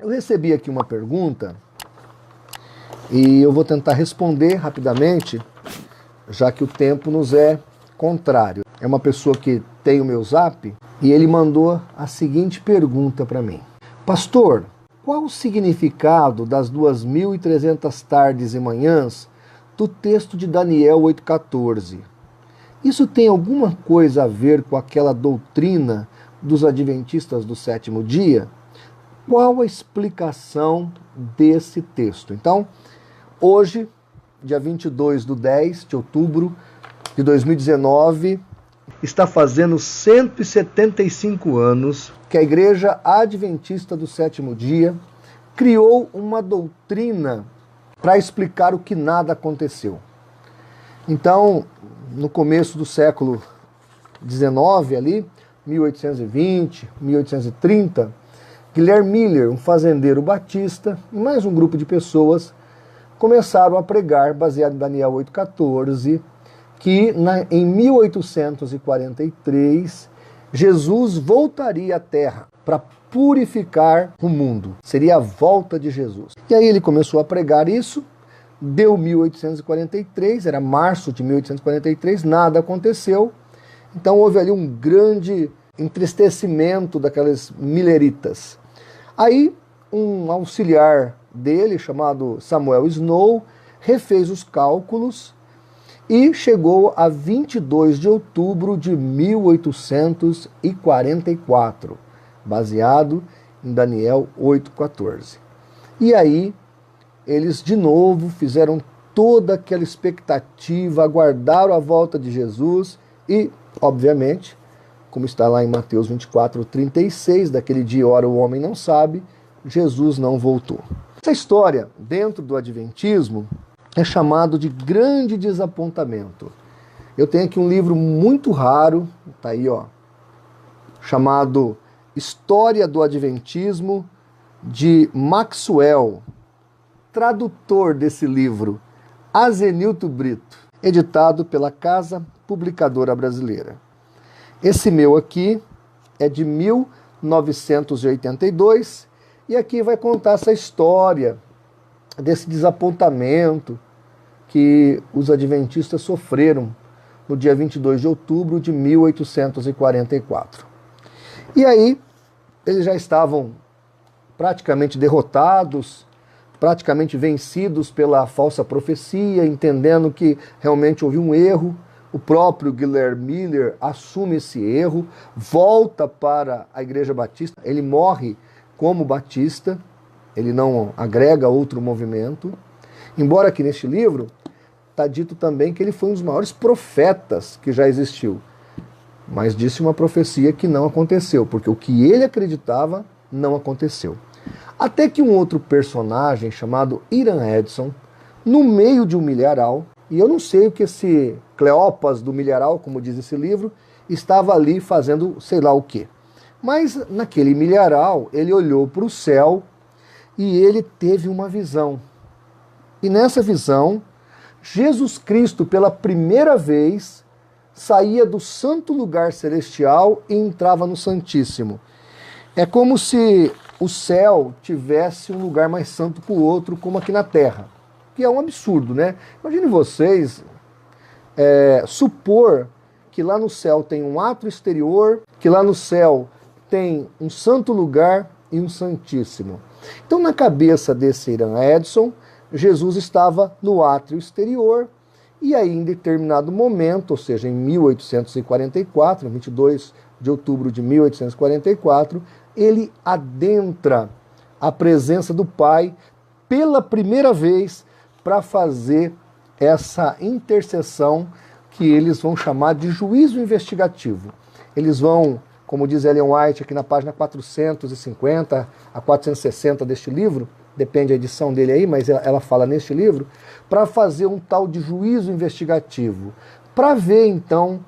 Eu recebi aqui uma pergunta e eu vou tentar responder rapidamente, já que o tempo nos é contrário. É uma pessoa que tem o meu zap e ele mandou a seguinte pergunta para mim. Pastor, qual o significado das 2.300 tardes e manhãs do texto de Daniel 8,14? Isso tem alguma coisa a ver com aquela doutrina dos adventistas do sétimo dia? Qual a explicação desse texto? Então, hoje, dia 22 de outubro de 2019, está fazendo 175 anos que a Igreja Adventista do Sétimo Dia criou uma doutrina para explicar o que nada aconteceu. Então, no começo do século XIX, ali, 1820, 1830, Guilherme Miller, um fazendeiro batista, e mais um grupo de pessoas começaram a pregar, baseado em Daniel 8,14, que em 1843 Jesus voltaria à Terra para purificar o mundo. Seria a volta de Jesus. E aí ele começou a pregar isso, deu 1843, era março de 1843, nada aconteceu. Então houve ali um grande entristecimento daquelas milleritas. Aí um auxiliar dele, chamado Samuel Snow, refez os cálculos e chegou a 22 de outubro de 1844, baseado em Daniel 8,14. E aí eles de novo fizeram toda aquela expectativa, aguardaram a volta de Jesus e, obviamente, como está lá em Mateus 24:36, daquele dia e hora o homem não sabe, Jesus não voltou. Essa história, dentro do Adventismo, é chamado de grande desapontamento. Eu tenho aqui um livro muito raro, tá aí, ó, chamado História do Adventismo, de Maxwell, tradutor desse livro, Azenilto Brito, editado pela Casa Publicadora Brasileira. Esse meu aqui é de 1982 e aqui vai contar essa história desse desapontamento que os adventistas sofreram no dia 22 de outubro de 1844. E aí eles já estavam praticamente derrotados, praticamente vencidos pela falsa profecia, entendendo que realmente houve um erro. O próprio Guilherme Miller assume esse erro, volta para a Igreja Batista, ele morre como batista, ele não agrega outro movimento, embora aqui neste livro está dito também que ele foi um dos maiores profetas que já existiu, mas disse uma profecia que não aconteceu, porque o que ele acreditava não aconteceu. Até que um outro personagem chamado Hiram Edson, no meio de um milharal, e eu não sei o que esse Cleopas do milharal, como diz esse livro, estava ali fazendo sei lá o quê. Mas naquele milharal ele olhou para o céu e ele teve uma visão. E nessa visão, Jesus Cristo pela primeira vez saía do santo lugar celestial e entrava no Santíssimo. É como se o céu tivesse um lugar mais santo que o outro, como aqui na Terra. Que é um absurdo, né? Imagine vocês supor que lá no céu tem um átrio exterior, que lá no céu tem um santo lugar e um santíssimo. Então, na cabeça desse Hiram Edson, Jesus estava no átrio exterior e aí, em determinado momento, ou seja, em 1844, 22 de outubro de 1844, ele adentra a presença do Pai pela primeira vez para fazer essa intercessão que eles vão chamar de juízo investigativo. Eles vão, como diz Ellen White aqui na página 450 a 460 deste livro, depende da edição dele aí, mas ela fala neste livro, para fazer um tal de juízo investigativo, para ver então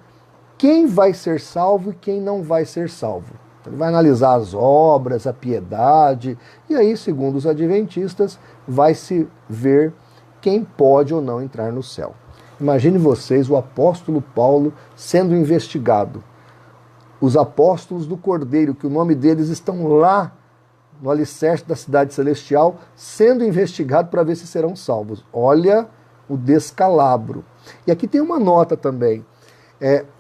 quem vai ser salvo e quem não vai ser salvo. Ele vai analisar as obras, a piedade, e aí, segundo os adventistas, vai se ver quem pode ou não entrar no céu. Imagine vocês o apóstolo Paulo sendo investigado. Os apóstolos do Cordeiro, que o nome deles estão lá no alicerce da cidade celestial, sendo investigado para ver se serão salvos. Olha o descalabro. E aqui tem uma nota também.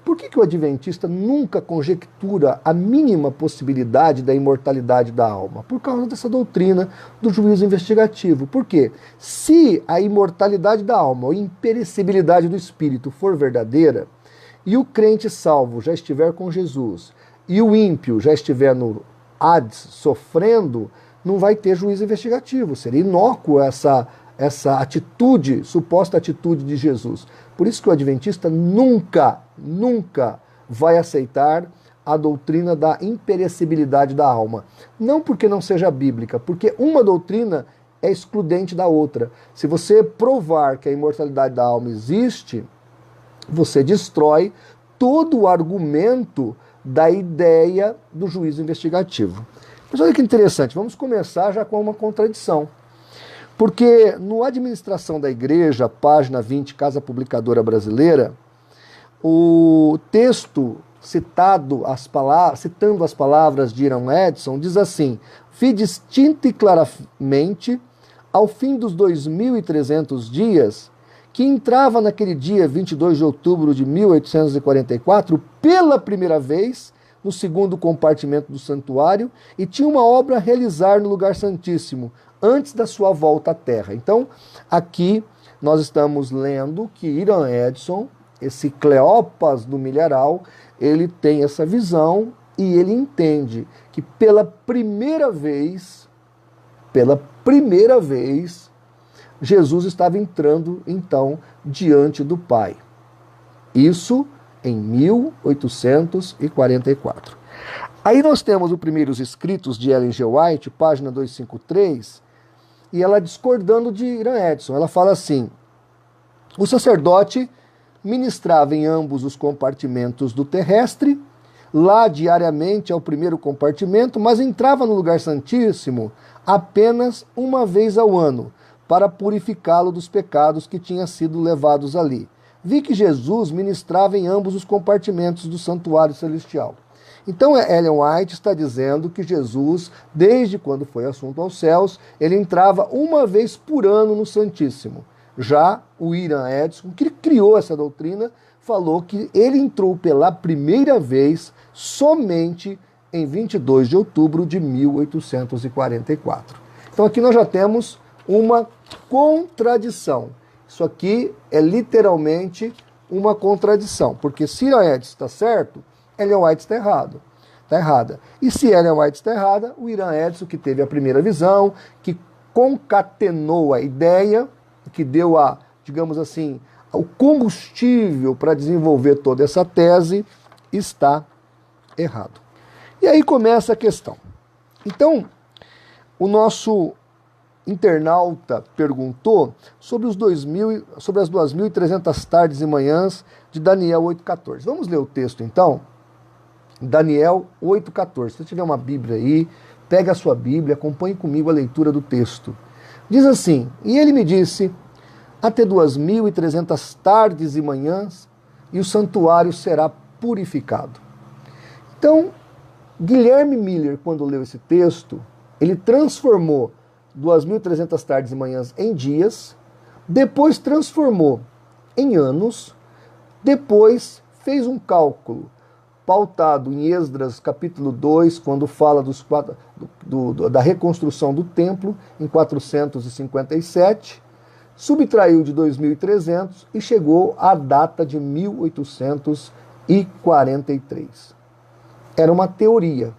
Por que o adventista nunca conjectura a mínima possibilidade da imortalidade da alma? Por causa dessa doutrina do juízo investigativo. Por quê? Se a imortalidade da alma, ou imperecibilidade do espírito for verdadeira, e o crente salvo já estiver com Jesus, e o ímpio já estiver no Hades sofrendo, não vai ter juízo investigativo. Seria inócuo essa atitude, suposta atitude de Jesus. Por isso que o adventista nunca vai aceitar a doutrina da imperecibilidade da alma. Não porque não seja bíblica, porque uma doutrina é excludente da outra. Se você provar que a imortalidade da alma existe, você destrói todo o argumento da ideia do juízo investigativo. Mas olha que interessante, vamos começar já com uma contradição. Porque no Administração da Igreja, página 20, Casa Publicadora Brasileira, o texto citando as palavras de Iram Edson, diz assim: vi distinta e claramente, ao fim dos 2.300 dias, que entrava naquele dia 22 de outubro de 1844, pela primeira vez, no segundo compartimento do santuário, e tinha uma obra a realizar no lugar santíssimo, antes da sua volta à Terra. Então, aqui nós estamos lendo que Iram Edson, esse Cleopas do milharal, ele tem essa visão e ele entende que pela primeira vez, Jesus estava entrando, então, diante do Pai. Isso em 1844. Aí nós temos os primeiros escritos de Ellen G. White, página 253, e ela discordando de Iram Edson. Ela fala assim: o sacerdote ministrava em ambos os compartimentos do terrestre, lá diariamente ao primeiro compartimento, mas entrava no lugar santíssimo apenas uma vez ao ano, para purificá-lo dos pecados que tinham sido levados ali. Vi que Jesus ministrava em ambos os compartimentos do santuário celestial. Então, Ellen White está dizendo que Jesus, desde quando foi assunto aos céus, ele entrava uma vez por ano no Santíssimo. Já o Iram Edson, que criou essa doutrina, falou que ele entrou pela primeira vez somente em 22 de outubro de 1844. Então aqui nós já temos uma contradição. Isso aqui é literalmente uma contradição, porque se Iram Edson está certo, Ellen White está errada. E se Ellen White está errada, o Iram Edson, que teve a primeira visão, que concatenou a ideia, que deu digamos assim, o combustível para desenvolver toda essa tese, está errado. E aí começa a questão. Então, o nosso internauta perguntou sobre as 2.300 tardes e manhãs de Daniel 8,14. Vamos ler o texto então? Daniel 8,14. Se você tiver uma Bíblia aí, pega a sua Bíblia, acompanhe comigo a leitura do texto. Diz assim: e ele me disse, até 2.300 tardes e manhãs, e o santuário será purificado. Então, Guilherme Miller, quando leu esse texto, ele transformou 2.300 tardes e manhãs em dias, depois transformou em anos, depois fez um cálculo pautado em Esdras capítulo 2, quando fala da reconstrução do templo em 457, subtraiu de 2.300 e chegou à data de 1843. Era uma teoria.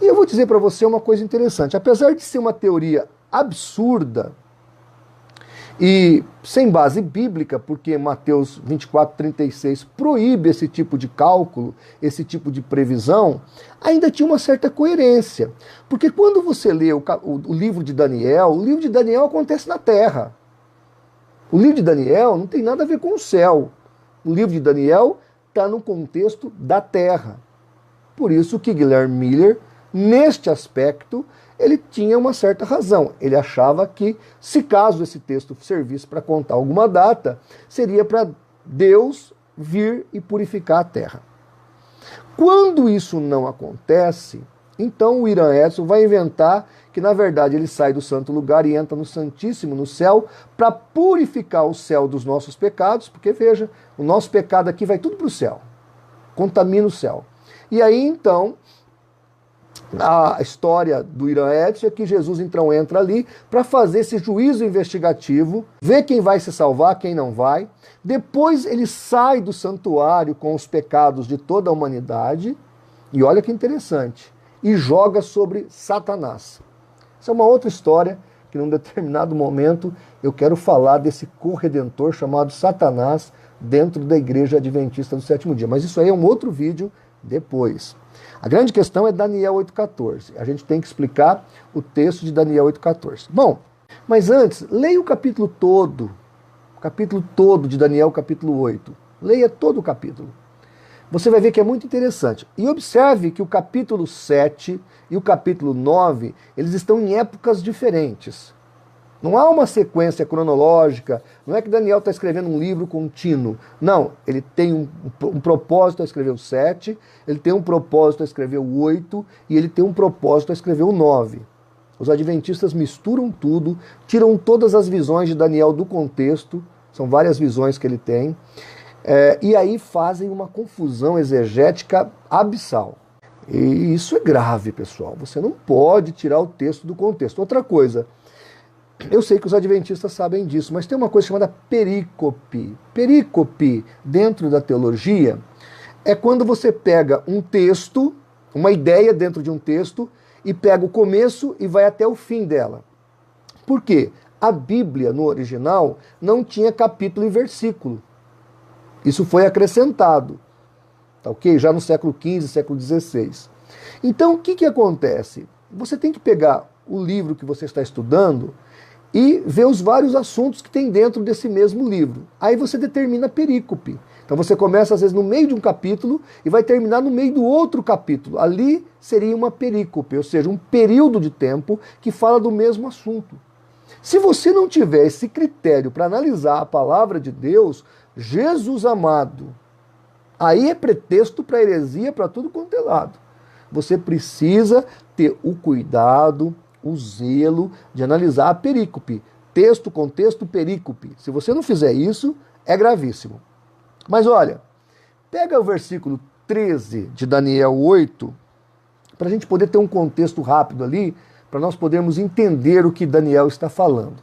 E eu vou dizer para você uma coisa interessante. Apesar de ser uma teoria absurda e sem base bíblica, porque Mateus 24:36 proíbe esse tipo de cálculo, esse tipo de previsão, ainda tinha uma certa coerência. Porque quando você lê o livro de Daniel, o livro de Daniel acontece na terra. O livro de Daniel não tem nada a ver com o céu. O livro de Daniel está no contexto da terra. Por isso que Guilherme Miller, neste aspecto, ele tinha uma certa razão. Ele achava que, se caso esse texto servisse para contar alguma data, seria para Deus vir e purificar a terra. Quando isso não acontece, Então o Irã Edson vai inventar que na verdade ele sai do santo lugar e entra no Santíssimo, no céu, para purificar o céu dos nossos pecados, porque veja, o nosso pecado aqui vai tudo para o céu, contamina o céu. E aí então, a história do Irã Edson é que Jesus então entra ali para fazer esse juízo investigativo, ver quem vai se salvar, quem não vai. Depois ele sai do santuário com os pecados de toda a humanidade, e olha que interessante, e joga sobre Satanás. Essa é uma outra história que num determinado momento eu quero falar desse corredentor chamado Satanás dentro da Igreja Adventista do Sétimo Dia. Mas isso aí é um outro vídeo depois. A grande questão é Daniel 8,14. A gente tem que explicar o texto de Daniel 8,14. Bom, mas antes, leia o capítulo todo de Daniel capítulo 8. Leia todo o capítulo. Você vai ver que é muito interessante. E observe que o capítulo 7 e o capítulo 9, eles estão em épocas diferentes. Não há uma sequência cronológica, não é que Daniel está escrevendo um livro contínuo. Não, ele tem um propósito a escrever o 7, ele tem um propósito a escrever o 8 e ele tem um propósito a escrever o 9. Os adventistas misturam tudo, tiram todas as visões de Daniel do contexto, são várias visões que ele tem, e aí fazem uma confusão exegética abissal. E isso é grave, pessoal. Você não pode tirar o texto do contexto. Outra coisa, eu sei que os adventistas sabem disso, mas tem uma coisa chamada perícope. Perícope, dentro da teologia, é quando você pega um texto, uma ideia dentro de um texto, e pega o começo e vai até o fim dela. Por quê? A Bíblia, no original, não tinha capítulo e versículo. Isso foi acrescentado, tá ok? Já no século XV, século XVI. Então, o que acontece? Você tem que pegar o livro que você está estudando e ver os vários assuntos que tem dentro desse mesmo livro. Aí você determina a perícope. Então você começa, às vezes, no meio de um capítulo e vai terminar no meio do outro capítulo. Ali seria uma perícope, ou seja, um período de tempo que fala do mesmo assunto. Se você não tiver esse critério para analisar a palavra de Deus, Jesus amado, aí é pretexto para heresia, para tudo quanto é lado. Você precisa ter o cuidado, o zelo de analisar a perícope. Texto, contexto, perícope. Se você não fizer isso, é gravíssimo. Mas olha, pega o versículo 13 de Daniel 8, para a gente poder ter um contexto rápido ali, para nós podermos entender o que Daniel está falando.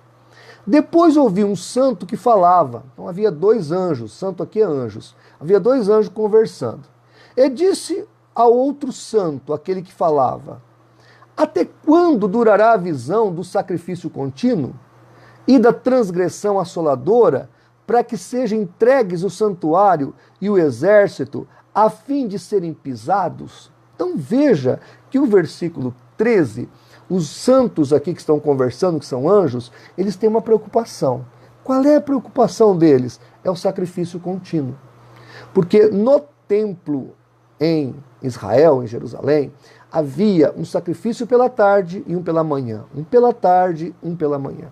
Depois ouvi um santo que falava. Então havia dois anjos, santo aqui é anjos. Havia dois anjos conversando. E disse ao outro santo, aquele que falava: até quando durará a visão do sacrifício contínuo e da transgressão assoladora, para que sejam entregues o santuário e o exército, a fim de serem pisados? Então veja que o versículo 13, os santos aqui que estão conversando, que são anjos, eles têm uma preocupação. Qual é a preocupação deles? É o sacrifício contínuo. Porque no templo em Israel, em Jerusalém, havia um sacrifício pela tarde e um pela manhã. Um pela tarde, um pela manhã.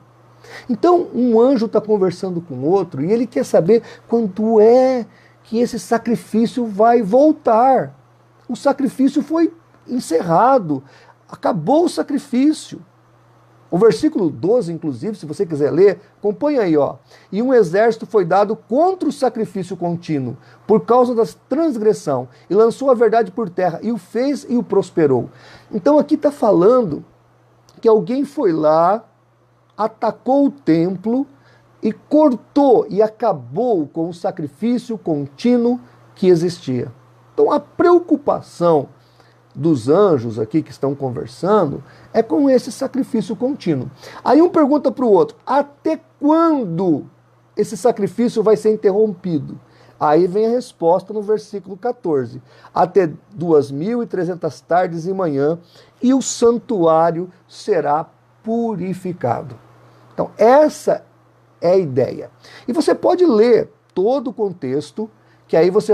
Então, um anjo está conversando com outro e ele quer saber quando é que esse sacrifício vai voltar. O sacrifício foi encerrado. Acabou o sacrifício. O versículo 12, inclusive, se você quiser ler, acompanha aí, ó. E um exército foi dado contra o sacrifício contínuo, por causa da transgressão, e lançou a verdade por terra, e o fez e o prosperou. Então aqui está falando que alguém foi lá, atacou o templo, e cortou e acabou com o sacrifício contínuo que existia. Então a preocupação dos anjos aqui que estão conversando é com esse sacrifício contínuo. Aí um pergunta para o outro: até quando esse sacrifício vai ser interrompido? Aí vem a resposta no versículo 14: até 2.300 tardes e manhã, e o santuário será purificado. Então essa é a ideia. E você pode ler todo o contexto, que aí você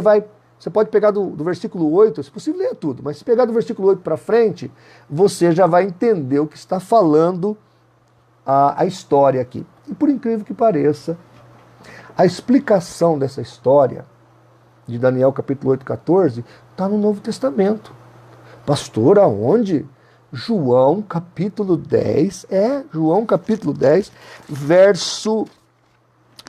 pode pegar do versículo 8, se possível ler tudo, mas se pegar do versículo 8 para frente, você já vai entender o que está falando a história aqui. E por incrível que pareça, a explicação dessa história, de Daniel capítulo 8, 14, está no Novo Testamento. Pastor, aonde? João capítulo 10, João capítulo 10, verso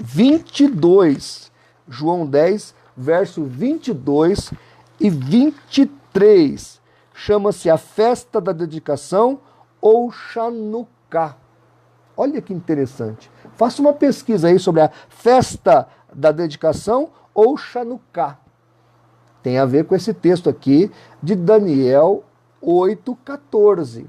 22. João 10, verso 22 e 23. Chama-se a festa da dedicação ou Chanukah. Olha que interessante. Faça uma pesquisa aí sobre a festa da dedicação ou Chanukah. Tem a ver com esse texto aqui de Daniel 8,14.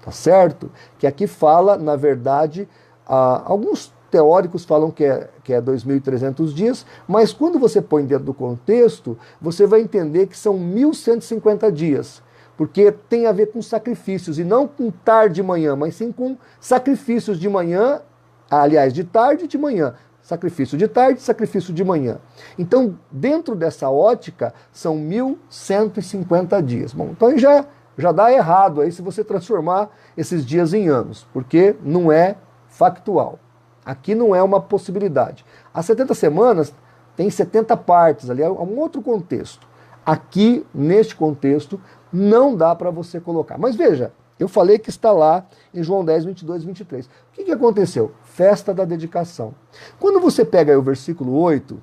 Tá certo? Que aqui fala, na verdade, alguns teóricos falam que é 2.300 dias, mas quando você põe dentro do contexto, você vai entender que são 1.150 dias. Porque tem a ver com sacrifícios, e não com tarde e manhã, mas sim com sacrifícios de manhã, aliás, de tarde e de manhã. Sacrifício de tarde, sacrifício de manhã. Então, dentro dessa ótica, são 1.150 dias. Bom, então já dá errado aí se você transformar esses dias em anos, porque não é factual. Aqui não é uma possibilidade. As 70 semanas tem 70 partes, ali é um outro contexto. Aqui, neste contexto, não dá para você colocar. Mas veja, eu falei que está lá em João 10, 22 e 23. O que aconteceu? Festa da dedicação. Quando você pega aí o versículo 8,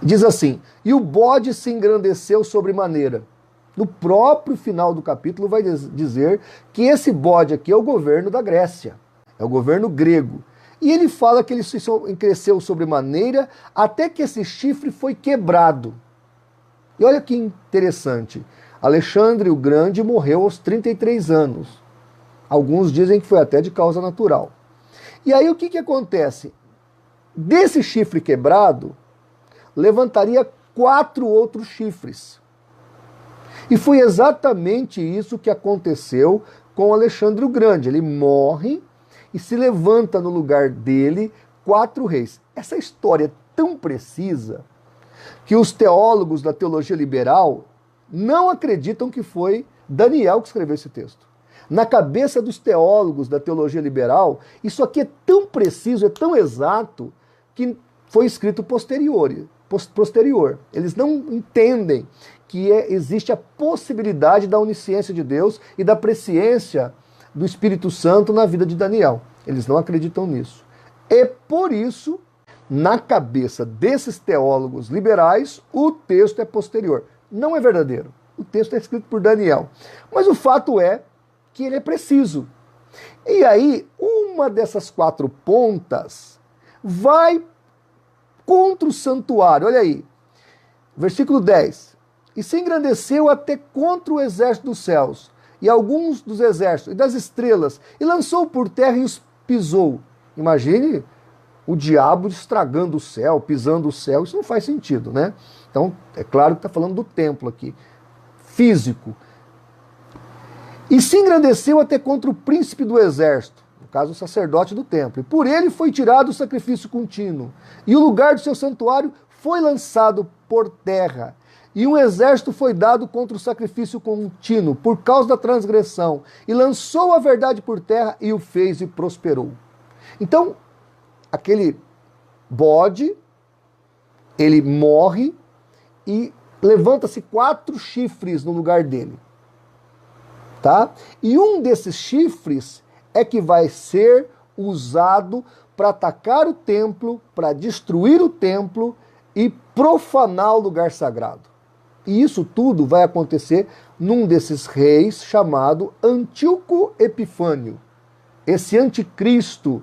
diz assim, e o bode se engrandeceu sobremaneira. No próprio final do capítulo vai dizer que esse bode aqui é o governo da Grécia, é o governo grego. E ele fala que ele cresceu sobremaneira até que esse chifre foi quebrado. E olha que interessante, Alexandre o Grande morreu aos 33 anos. Alguns dizem que foi até de causa natural. E aí o que acontece? Desse chifre quebrado, levantaria 4 outros chifres. E foi exatamente isso que aconteceu com Alexandre o Grande. Ele morre e se levanta no lugar dele 4 reis. Essa história é tão precisa que os teólogos da teologia liberal não acreditam que foi Daniel que escreveu esse texto. Na cabeça dos teólogos da teologia liberal, isso aqui é tão preciso, é tão exato, que foi escrito posterior. Eles não entendem que existe a possibilidade da onisciência de Deus e da presciência do Espírito Santo na vida de Daniel. Eles não acreditam nisso. E por isso, na cabeça desses teólogos liberais, o texto é posterior. Não é verdadeiro. O texto é escrito por Daniel. Mas o fato é que ele é preciso. E aí, uma dessas 4 pontas vai contra o santuário. Olha aí, versículo 10. E se engrandeceu até contra o exército dos céus, e alguns dos exércitos, e das estrelas, e lançou por terra e os pisou. Imagine o diabo estragando o céu, pisando o céu, isso não faz sentido, né? Então, é claro que está falando do templo aqui, físico. E se engrandeceu até contra o príncipe do exército, no caso o sacerdote do templo, e por ele foi tirado o sacrifício contínuo, e o lugar do seu santuário foi lançado por terra, e um exército foi dado contra o sacrifício contínuo, por causa da transgressão, e lançou a verdade por terra, e o fez e prosperou. Então, aquele bode, ele morre, e levanta-se 4 chifres no lugar dele. Tá? E um desses chifres é que vai ser usado para atacar o templo, para destruir o templo e profanar o lugar sagrado. E isso tudo vai acontecer num desses reis chamado Antíoco Epifânio. Esse anticristo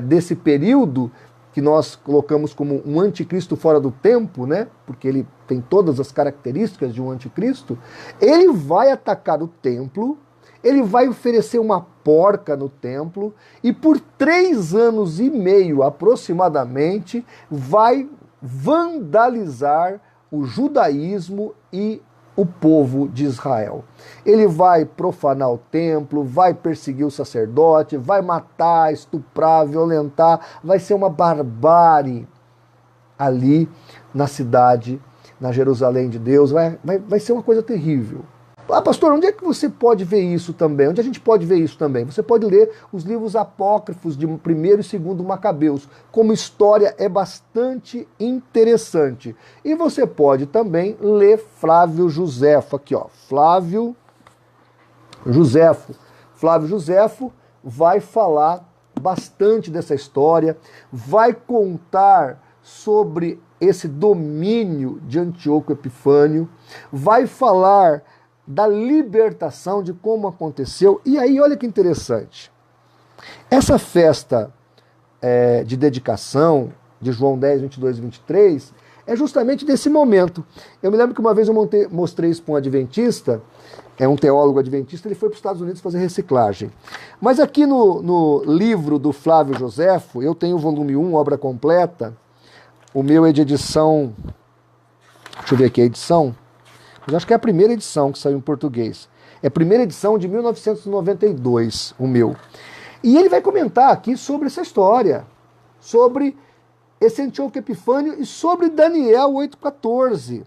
desse período, que nós colocamos como um anticristo fora do tempo, né? Porque ele tem todas as características de um anticristo, ele vai atacar o templo, ele vai oferecer uma porca no templo, e por 3 anos e meio aproximadamente, vai vandalizar o judaísmo e o povo de Israel. Ele vai profanar o templo, vai perseguir o sacerdote, vai matar, estuprar, violentar, vai ser uma barbárie ali na cidade, na Jerusalém de Deus, vai ser uma coisa terrível. Ah, pastor, onde é que você pode ver isso também? Onde a gente pode ver isso também? Você pode ler os livros apócrifos de 1º e 2º Macabeus. Como história é bastante interessante. E você pode também ler Flávio Josefo. Aqui, ó, Flávio Josefo. Flávio Josefo vai falar bastante dessa história, vai contar sobre esse domínio de Antíoco Epifânio, vai falar da libertação, de como aconteceu. E aí, olha que interessante. Essa festa de dedicação de João 10, 22 e 23 é justamente desse momento. Eu me lembro que uma vez eu mostrei isso para um adventista, um teólogo adventista, ele foi para os Estados Unidos fazer reciclagem. Mas aqui no livro do Flávio Josefo, eu tenho o volume 1, obra completa, o meu é de edição, deixa eu ver aqui a edição, mas acho que é a primeira edição que saiu em português. É a primeira edição de 1992, o meu. E ele vai comentar aqui sobre essa história, sobre esse Antíoco Epifânio e sobre Daniel 8,14.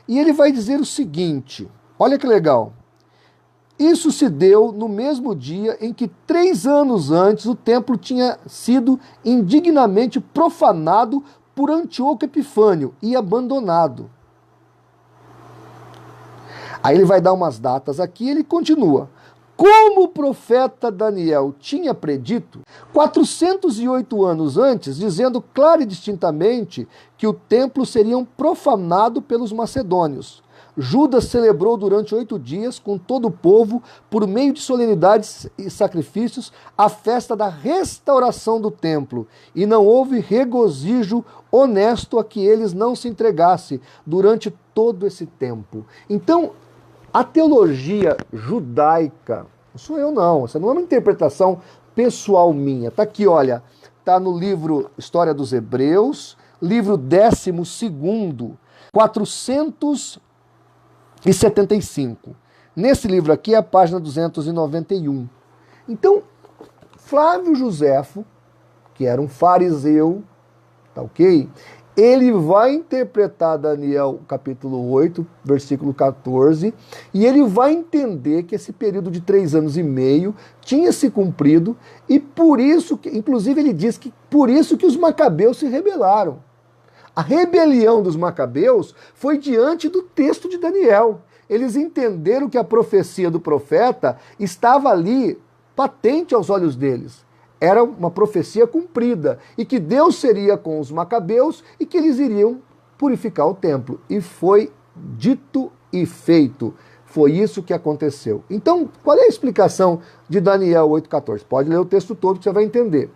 E ele vai dizer o seguinte, olha que legal. Isso se deu no mesmo dia em que 3 anos antes o templo tinha sido indignamente profanado por Antíoco Epifânio e abandonado. Aí ele vai dar umas datas aqui e ele continua. Como o profeta Daniel tinha predito, 408 anos antes, dizendo clara e distintamente que o templo seria profanado pelos macedônios. Judas celebrou durante 8 dias, com todo o povo, por meio de solenidades e sacrifícios, a festa da restauração do templo, e não houve regozijo honesto a que eles não se entregassem durante todo esse tempo. Então, a teologia judaica, não sou eu não, essa não é uma interpretação pessoal minha. Está aqui, olha, está no livro História dos Hebreus, livro 12º, 475. Nesse livro aqui é a página 291. Então, Flávio Josefo, que era um fariseu, tá ok? Ele vai interpretar Daniel capítulo 8, versículo 14, e ele vai entender que esse período de 3 anos e meio tinha se cumprido, e por isso, inclusive ele diz que por isso que os macabeus se rebelaram. A rebelião dos macabeus foi diante do texto de Daniel. Eles entenderam que a profecia do profeta estava ali, patente aos olhos deles. Era uma profecia cumprida, e que Deus seria com os macabeus e que eles iriam purificar o templo. E foi dito e feito. Foi isso que aconteceu. Então, qual é a explicação de Daniel 8,14? Pode ler o texto todo que você vai entender.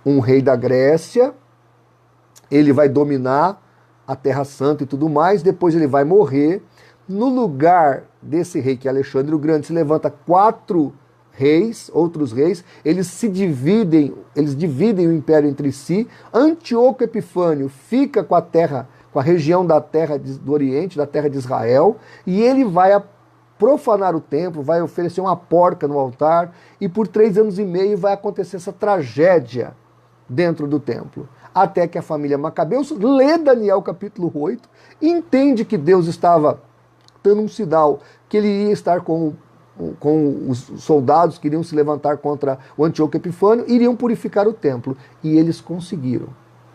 Um rei da Grécia, ele vai dominar a Terra Santa e tudo mais, depois ele vai morrer. No lugar desse rei, que é Alexandre o Grande, se levanta 4 reis, outros reis, eles dividem o império entre si. Antíoco Epifânio fica com a terra, com a região da terra do Oriente, da terra de Israel, e ele vai profanar o templo, vai oferecer uma porca no altar, e por 3 anos e meio vai acontecer essa tragédia dentro do templo. Até que a família Macabeus lê Daniel capítulo 8, e entende que Deus estava dando um sinal que ele ia estar com os soldados que iriam se levantar contra o Antíoco Epifânio, iriam purificar o templo. E eles conseguiram.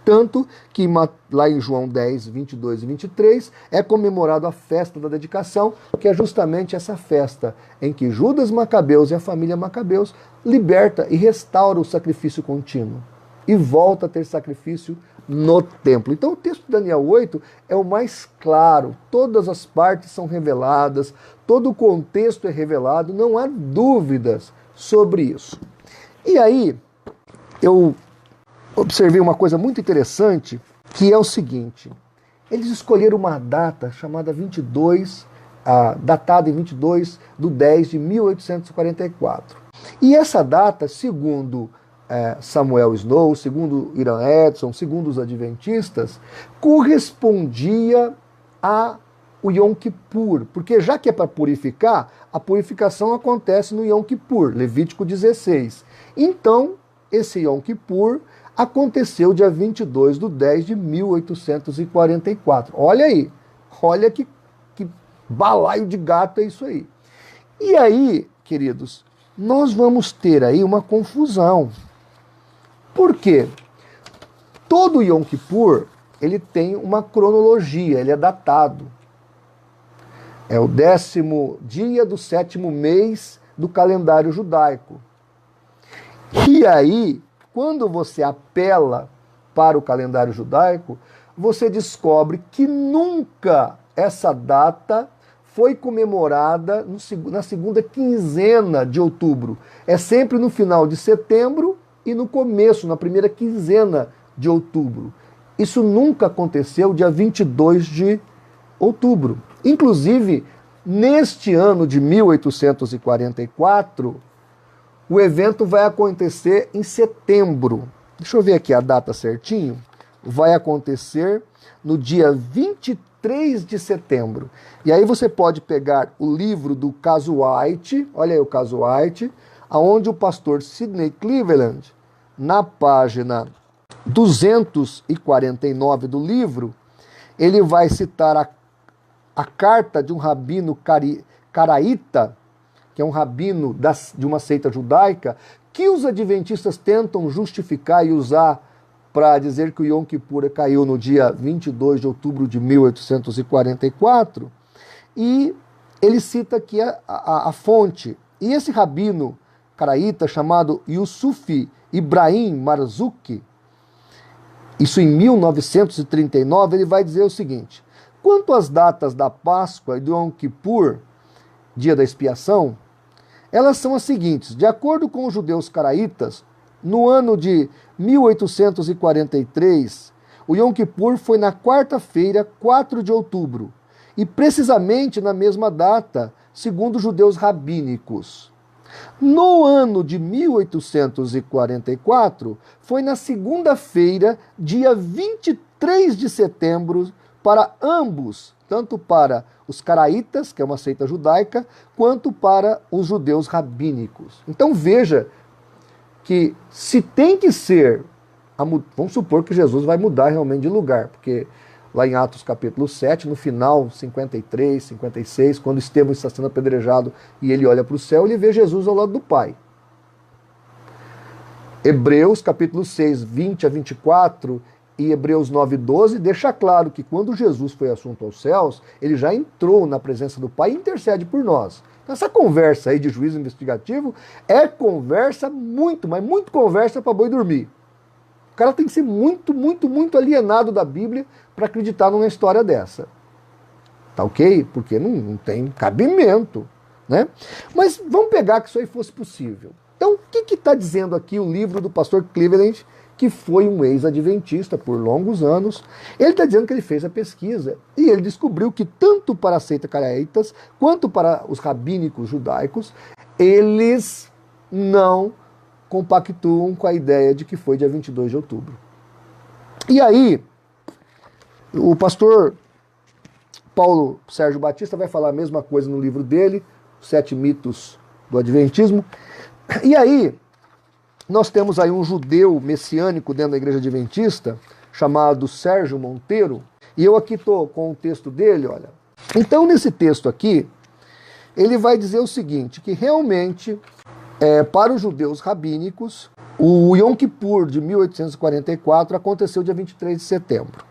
Tanto que lá em João 10, 22 e 23, é comemorado a festa da dedicação, que é justamente essa festa em que Judas Macabeus e a família Macabeus liberta e restaura o sacrifício contínuo. E volta a ter sacrifício no templo. Então o texto de Daniel 8 é o mais claro, todas as partes são reveladas, todo o contexto é revelado, não há dúvidas sobre isso. E aí, eu observei uma coisa muito interessante, que é o seguinte: eles escolheram uma data chamada 22, datada em 22 de 10 de 1844. E essa data, segundo Samuel Snow, segundo Irã Edson, segundo os adventistas, correspondia ao Yom Kippur, porque já que é para purificar, a purificação acontece no Yom Kippur, Levítico 16. Então, esse Yom Kippur aconteceu dia 22 de 10 de 1844. Olha aí, olha que balaio de gato é isso aí. E aí, queridos, nós vamos ter aí uma confusão. Por quê? Todo Yom Kippur, ele tem uma cronologia, ele é datado. É o 10º dia do 7º mês do calendário judaico. E aí, quando você apela para o calendário judaico, você descobre que nunca essa data foi comemorada na segunda quinzena de outubro. É sempre no final de setembro e no começo, na primeira quinzena de outubro. Isso nunca aconteceu dia 22 de outubro. Inclusive, neste ano de 1844, o evento vai acontecer em setembro. Deixa eu ver aqui a data certinho. Vai acontecer no dia 23 de setembro. E aí você pode pegar o livro do caso White, olha aí o caso White, onde o pastor Sidney Cleveland, na página 249 do livro, ele vai citar a carta de um rabino caraíta, que é um rabino de uma seita judaica, que os adventistas tentam justificar e usar para dizer que o Yom Kippur caiu no dia 22 de outubro de 1844, e ele cita aqui a fonte. E esse rabino caraíta, chamado Yusuf Ibrahim Marzuki, isso em 1939, ele vai dizer o seguinte: quanto às datas da Páscoa e do Yom Kippur, dia da expiação, elas são as seguintes. De acordo com os judeus caraítas, no ano de 1843, o Yom Kippur foi na quarta-feira, 4 de outubro, e precisamente na mesma data, segundo os judeus rabínicos. No ano de 1844, foi na segunda-feira, dia 23 de setembro, para ambos, tanto para os caraítas, que é uma seita judaica, quanto para os judeus rabínicos. Então veja que se tem que ser, vamos supor que Jesus vai mudar realmente de lugar, porque lá em Atos capítulo 7, no final, 53, 56, quando Estevão está sendo apedrejado e ele olha para o céu, ele vê Jesus ao lado do Pai. Hebreus capítulo 6, 20 a 24 e Hebreus 9, 12 deixa claro que quando Jesus foi assunto aos céus, ele já entrou na presença do Pai e intercede por nós. Então, essa conversa aí de juízo investigativo é conversa mas muito conversa para boi dormir. O cara tem que ser muito, muito, muito alienado da Bíblia para acreditar numa história dessa. Tá ok? Porque não tem cabimento, né? Mas vamos pegar que isso aí fosse possível. Então, o que está dizendo aqui o livro do pastor Cleveland, que foi um ex-adventista por longos anos? Ele está dizendo que ele fez a pesquisa e ele descobriu que tanto para as seitas caraítas quanto para os rabínicos judaicos, eles não compactuam com a ideia de que foi dia 22 de outubro. E aí, o pastor Paulo Sérgio Batista vai falar a mesma coisa no livro dele, Os 7 Mitos do Adventismo. E aí, nós temos aí um judeu messiânico dentro da igreja adventista, chamado Sérgio Monteiro, e eu aqui estou com o texto dele, olha. Então, nesse texto aqui, ele vai dizer o seguinte, que realmente, para os judeus rabínicos, o Yom Kippur de 1844 aconteceu dia 23 de setembro.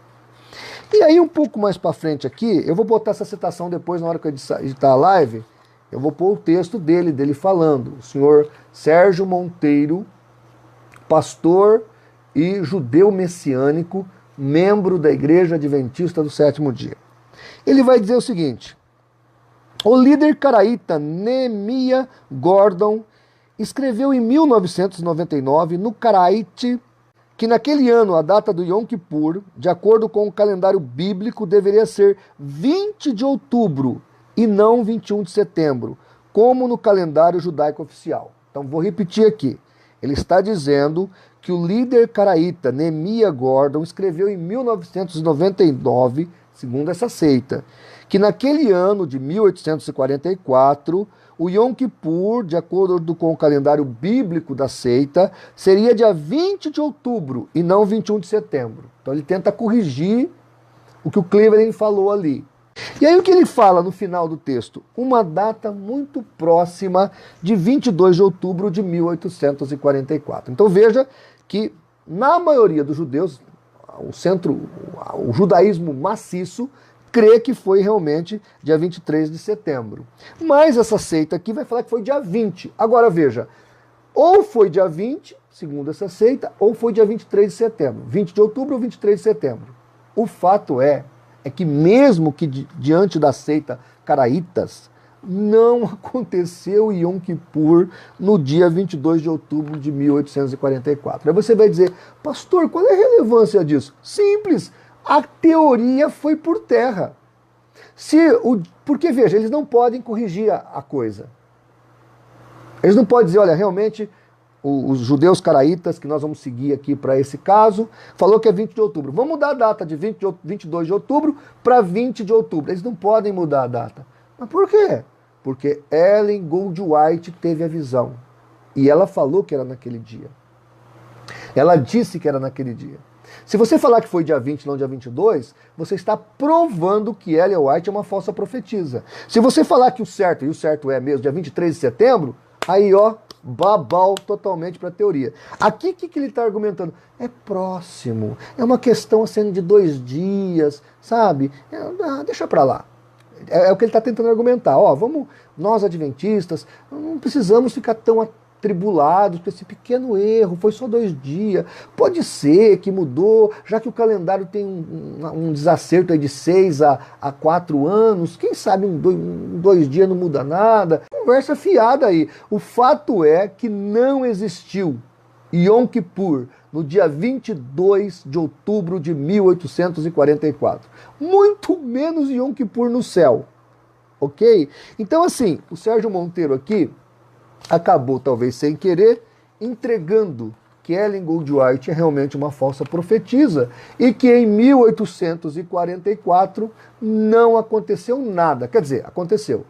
E aí, um pouco mais para frente aqui, eu vou botar essa citação depois, na hora que eu editar a live, eu vou pôr o texto dele falando, o senhor Sérgio Monteiro, pastor e judeu messiânico, membro da Igreja Adventista do Sétimo Dia. Ele vai dizer o seguinte: o líder caraíta Nehemiah Gordon escreveu em 1999 no Karaite que naquele ano a data do Yom Kippur, de acordo com o calendário bíblico, deveria ser 20 de outubro e não 21 de setembro, como no calendário judaico oficial. Então vou repetir aqui. Ele está dizendo que o líder caraíta Nehemiah Gordon escreveu em 1999, segundo essa seita, que naquele ano de 1844, o Yom Kippur, de acordo com o calendário bíblico da seita, seria dia 20 de outubro e não 21 de setembro. Então ele tenta corrigir o que o Cleveland falou ali. E aí o que ele fala no final do texto? Uma data muito próxima de 22 de outubro de 1844. Então veja que na maioria dos judeus, o judaísmo maciço, crê que foi realmente dia 23 de setembro. Mas essa seita aqui vai falar que foi dia 20. Agora veja, ou foi dia 20, segundo essa seita, ou foi dia 23 de setembro. 20 de outubro ou 23 de setembro. O fato é que mesmo que diante da seita caraítas, não aconteceu Yom Kippur no dia 22 de outubro de 1844. Aí você vai dizer, pastor, qual é a relevância disso? Simples, a teoria foi por terra. Porque, veja, eles não podem corrigir a coisa. Eles não podem dizer, olha, realmente, os judeus caraítas, que nós vamos seguir aqui para esse caso, falou que é 20 de outubro. Vamos mudar a data de 22 de outubro para 20 de outubro. Eles não podem mudar a data. Mas por quê? Porque Ellen Goldwhite teve a visão. E ela falou que era naquele dia. Ela disse que era naquele dia. Se você falar que foi dia 20, não dia 22, você está provando que Ellen White é uma falsa profetisa. Se você falar que o certo, e o certo é mesmo, dia 23 de setembro, aí ó, babau totalmente para a teoria. Aqui o que ele está argumentando? É próximo, é uma questão assim de 2 dias, sabe? Deixa para lá. É o que ele está tentando argumentar. Ó, nós adventistas, não precisamos ficar tão atribulados com esse pequeno erro, foi só 2 dias. Pode ser que mudou, já que o calendário tem um desacerto aí de 6 a 4 anos, quem sabe 2 dias não muda nada. Conversa fiada aí. O fato é que não existiu Yom Kippur no dia 22 de outubro de 1844. Muito menos Yom Kippur no céu. Ok? Então, assim, o Sérgio Monteiro aqui acabou, talvez sem querer, entregando que Ellen Goldwhite é realmente uma falsa profetisa e que em 1844 não aconteceu nada. Quer dizer, aconteceu.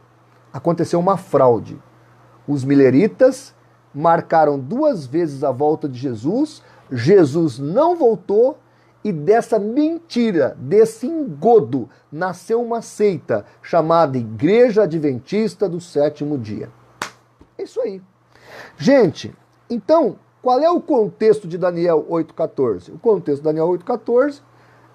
Aconteceu uma fraude. Os mileritas marcaram 2 vezes a volta de Jesus, Jesus não voltou, e dessa mentira, desse engodo, nasceu uma seita chamada Igreja Adventista do Sétimo Dia. É isso aí. Gente, então, qual é o contexto de Daniel 8,14? O contexto de Daniel 8,14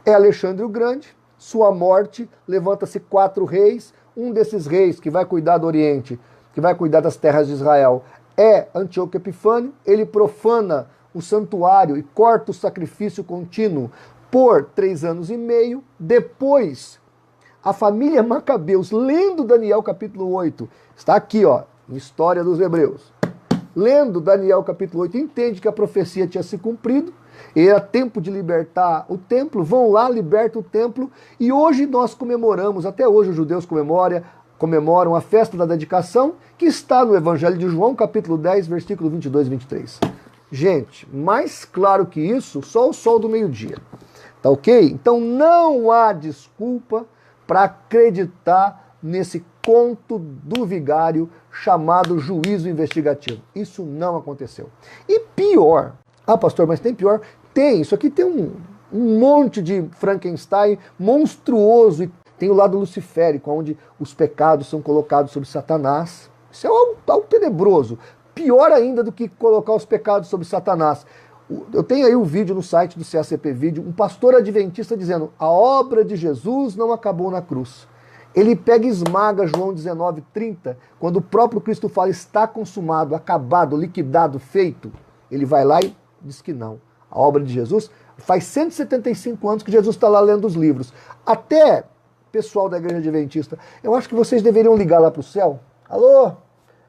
é Alexandre o Grande, sua morte, levanta-se 4 reis, um desses reis que vai cuidar do Oriente, que vai cuidar das terras de Israel, é Antíoco Epifânio. Ele profana o santuário e corta o sacrifício contínuo por 3 anos e meio. Depois, a família Macabeus, lendo Daniel capítulo 8, está aqui, ó, em História dos Hebreus, lendo Daniel capítulo 8, entende que a profecia tinha se cumprido, era tempo de libertar o templo, vão lá, libertam o templo, e hoje nós comemoramos, até hoje os judeus comemoram a festa da dedicação, que está no Evangelho de João, capítulo 10, versículo 22 e 23. Gente, mais claro que isso, só o sol do meio-dia. Tá ok? Então não há desculpa para acreditar nesse conto do vigário chamado juízo investigativo. Isso não aconteceu. E pior, pastor, mas tem pior? Tem, isso aqui tem um monte de Frankenstein monstruoso, e tem o lado luciférico, onde os pecados são colocados sobre Satanás. Isso é algo tenebroso. Pior ainda do que colocar os pecados sobre Satanás. Eu tenho aí um vídeo no site do CACP Vídeo, um pastor adventista dizendo: a obra de Jesus não acabou na cruz. Ele pega e esmaga João 19:30, quando o próprio Cristo fala: está consumado, acabado, liquidado, feito. Ele vai lá e diz que não. A obra de Jesus, faz 175 anos que Jesus está lá lendo os livros. Até, pessoal da Igreja Adventista, eu acho que vocês deveriam ligar lá para o céu. Alô?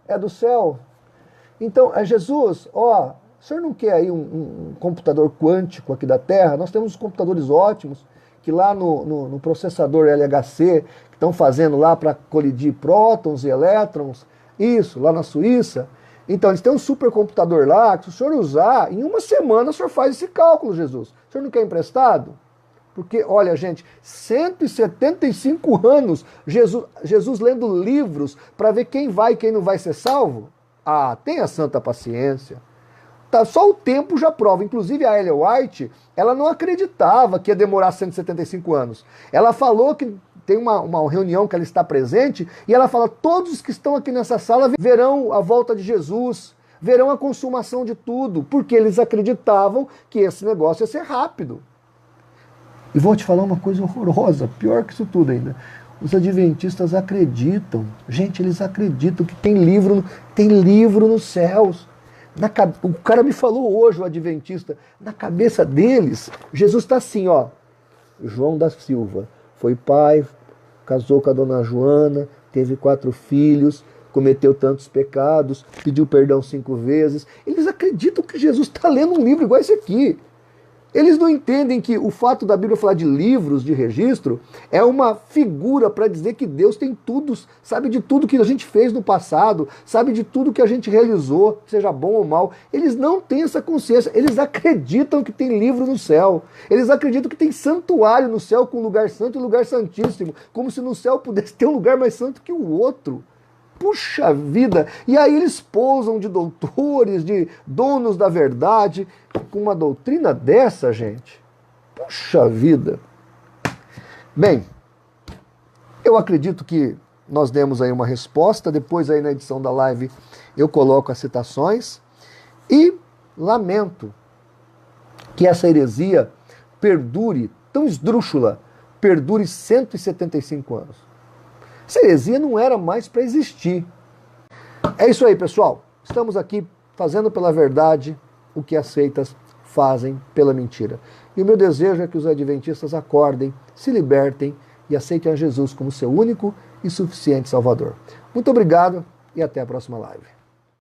É do céu? Então, Jesus, o senhor não quer aí um computador quântico aqui da Terra? Nós temos computadores ótimos, que lá no processador LHC, que estão fazendo lá para colidir prótons e elétrons, isso, lá na Suíça. Então, eles têm um supercomputador lá, que se o senhor usar, em 1 semana o senhor faz esse cálculo, Jesus. O senhor não quer emprestado? Porque, olha, gente, 175 anos, Jesus lendo livros para ver quem vai e quem não vai ser salvo? Tenha santa paciência. Tá, só o tempo já prova. Inclusive a Ellen White, ela não acreditava que ia demorar 175 anos. Ela falou que tem uma reunião que ela está presente, e ela fala, todos os que estão aqui nessa sala verão a volta de Jesus, verão a consumação de tudo, porque eles acreditavam que esse negócio ia ser rápido. E vou te falar uma coisa horrorosa, pior que isso tudo ainda. Os adventistas acreditam, gente, eles acreditam que tem livro nos céus. O cara me falou hoje, o adventista, na cabeça deles, Jesus está assim, ó, João da Silva, foi pai, casou com a dona Joana, teve 4 filhos, cometeu tantos pecados, pediu perdão 5 vezes. Eles acreditam que Jesus está lendo um livro igual esse aqui. Eles não entendem que o fato da Bíblia falar de livros de registro é uma figura para dizer que Deus tem tudo, sabe de tudo que a gente fez no passado, sabe de tudo que a gente realizou, seja bom ou mal. Eles não têm essa consciência, eles acreditam que tem livro no céu, eles acreditam que tem santuário no céu com lugar santo e lugar santíssimo, como se no céu pudesse ter um lugar mais santo que o outro. Puxa vida! E aí eles pousam de doutores, de donos da verdade, com uma doutrina dessa, gente. Puxa vida! Bem, eu acredito que nós demos aí uma resposta, depois aí na edição da live eu coloco as citações, e lamento que essa heresia perdure, tão esdrúxula, perdure 175 anos. Essa heresia não era mais para existir. É isso aí, pessoal. Estamos aqui fazendo pela verdade o que as seitas fazem pela mentira. E o meu desejo é que os adventistas acordem, se libertem e aceitem a Jesus como seu único e suficiente Salvador. Muito obrigado e até a próxima live.